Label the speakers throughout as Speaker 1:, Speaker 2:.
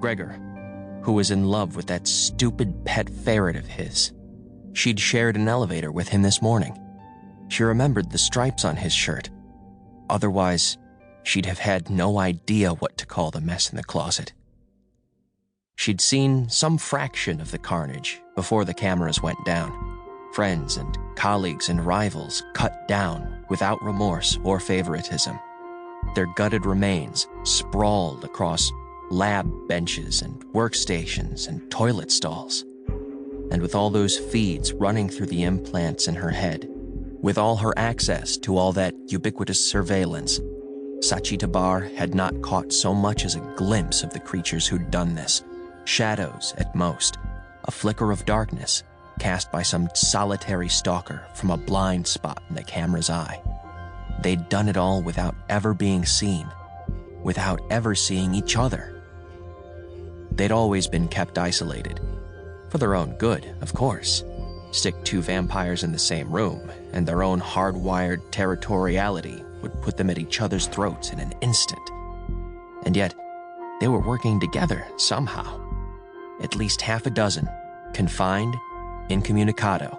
Speaker 1: Gregor, who was in love with that stupid pet ferret of his. She'd shared an elevator with him this morning. She remembered the stripes on his shirt. Otherwise, she'd have had no idea what to call the mess in the closet. She'd seen some fraction of the carnage before the cameras went down. Friends and colleagues and rivals cut down without remorse or favoritism. Their gutted remains sprawled across lab benches and workstations and toilet stalls. And with all those feeds running through the implants in her head, with all her access to all that ubiquitous surveillance, Sachi Tabar had not caught so much as a glimpse of the creatures who'd done this. Shadows at most, a flicker of darkness cast by some solitary stalker from a blind spot in the camera's eye. They'd done it all without ever being seen, without ever seeing each other. They'd always been kept isolated. For their own good, of course. Stick two vampires in the same room, and their own hardwired territoriality would put them at each other's throats in an instant. And yet, they were working together somehow. At least half a dozen, confined, incommunicado,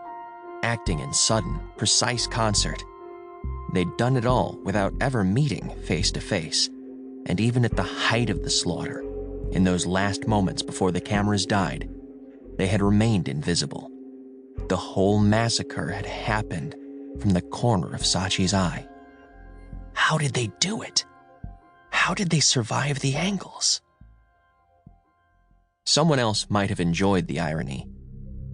Speaker 1: acting in sudden, precise concert. They'd done it all without ever meeting face to face, and even at the height of the slaughter, in those last moments before the cameras died, they had remained invisible. The whole massacre had happened from the corner of Sachi's eye. How did they do it? How did they survive the angles? Someone else might have enjoyed the irony.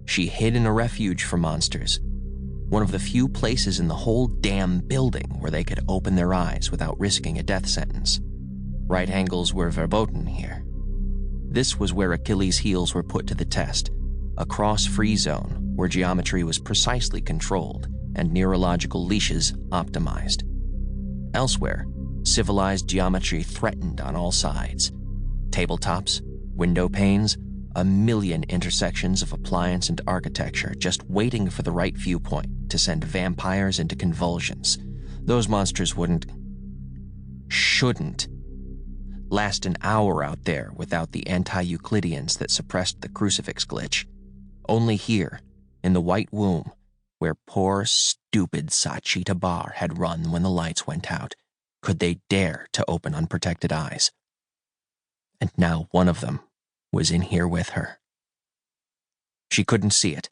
Speaker 1: She hid in a refuge for monsters, one of the few places in the whole damn building where they could open their eyes without risking a death sentence. Right angles were verboten here. This was where Achilles' heels were put to the test, a cross-free zone where geometry was precisely controlled and neurological leashes optimized. Elsewhere, civilized geometry threatened on all sides. Tabletops, window panes, a million intersections of appliance and architecture just waiting for the right viewpoint to send vampires into convulsions. Those monsters shouldn't last an hour out there without the anti-Euclideans that suppressed the crucifix glitch. Only here, in the white womb, where poor, stupid Sachi Tabar had run when the lights went out, could they dare to open unprotected eyes. And now one of them was in here with her. She couldn't see it.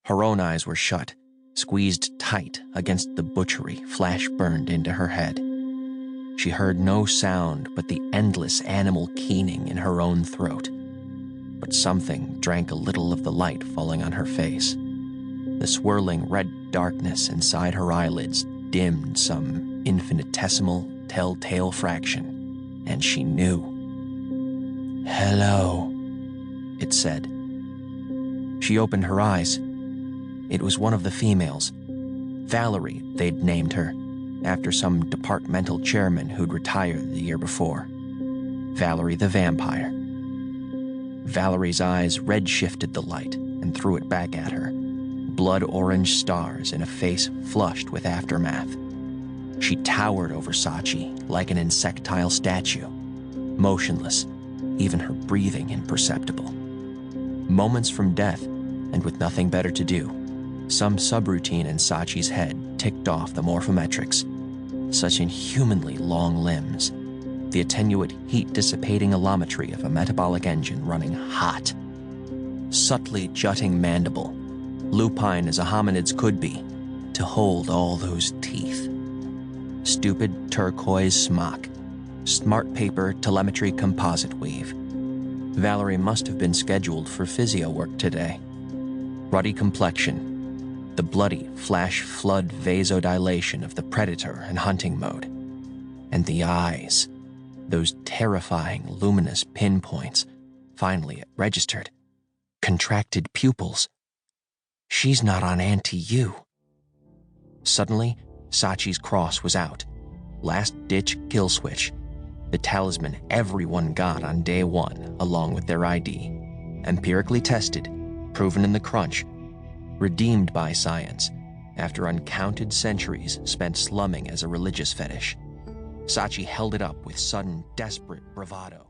Speaker 1: Her own eyes were shut, squeezed tight against the butchery flash burned into her head. She heard no sound but the endless animal keening in her own throat. But something drank a little of the light falling on her face. The swirling red darkness inside her eyelids dimmed some infinitesimal, telltale fraction, and she knew. "Hello," it said. She opened her eyes. It was one of the females. Valerie, they'd named her, after some departmental chairman who'd retired the year before. Valerie the vampire. Valerie's eyes red-shifted the light and threw it back at her, blood-orange stars in a face flushed with aftermath. She towered over Sachi like an insectile statue, motionless, even her breathing imperceptible. Moments from death, and with nothing better to do, some subroutine in Sachi's head ticked off the morphometrics. Such inhumanly long limbs, the attenuate heat-dissipating allometry of a metabolic engine running hot. Subtly jutting mandible, lupine as a hominid's could be, to hold all those teeth. Stupid turquoise smock, smart paper telemetry composite weave. Valerie must have been scheduled for physio work today. Ruddy complexion, the bloody flash-flood vasodilation of the predator in hunting mode. And the eyes, those terrifying luminous pinpoints, finally it registered. Contracted pupils. She's not on anti-U. Suddenly, Sachi's cross was out. Last-ditch kill switch. The talisman everyone got on day one, along with their ID. Empirically tested, proven in the crunch, redeemed by science, after uncounted centuries spent slumming as a religious fetish. Sachi held it up with sudden, desperate bravado.